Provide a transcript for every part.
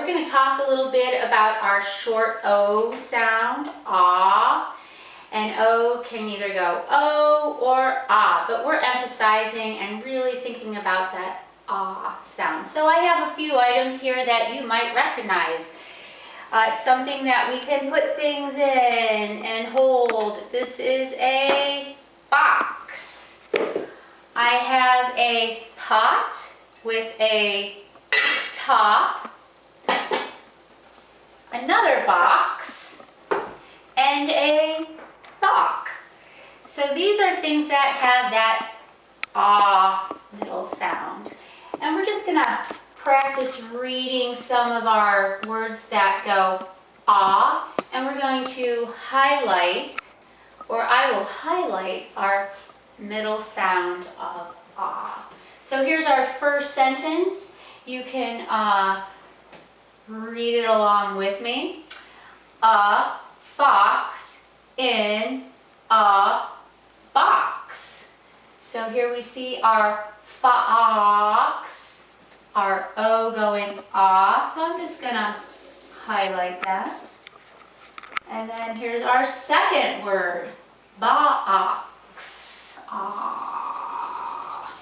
we're going to talk a little bit about our short O sound, ah. And O can either go O or ah, but we're emphasizing and really thinking about that ah sound. So I have a few items here that you might recognize. It's something that we can put things in and hold. This is a box. I have a pot with a top, another box, and a sock. So these are things that have that ah middle sound. And we're just going to practice reading some of our words that go ah, and we're going to highlight, or I will highlight, our middle sound of ah. So here's our first sentence. You can read it along with me. A fox in a box. So here we see our fox, our O going ah. So I'm just going to highlight that. And then here's our second word, box. Ah.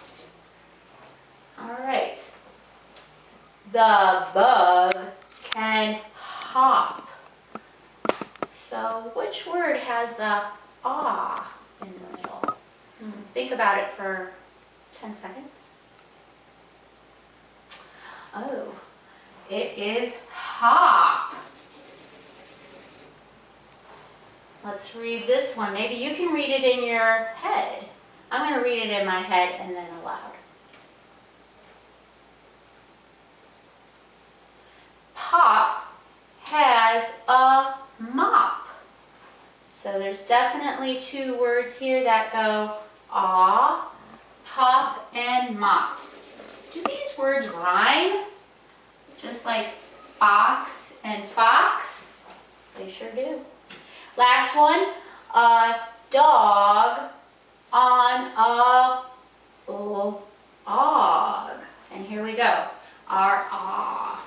All right. The bug can hop. So which word has the ah in the middle? Think about it for 10 seconds. Oh, it is hop. Let's read this one. Maybe you can read it in your head. I'm going to read it in my head and then aloud. Pop has a mop. So there's definitely two words here that go ah, pop and mop. Do these words rhyme? Just like box and fox? They sure do. Last one, a dog on a log. And here we go, our ah.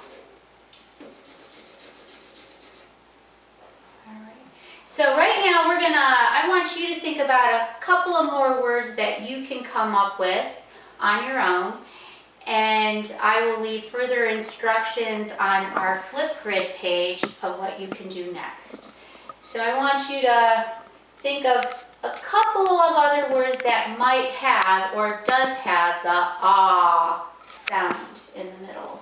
All right. So right now I want you to think about a couple of more words that you can come up with on your own. And I will leave further instructions on our Flipgrid page of what you can do next. So I want you to think of a couple of other words that might have or does have the ah sound in the middle.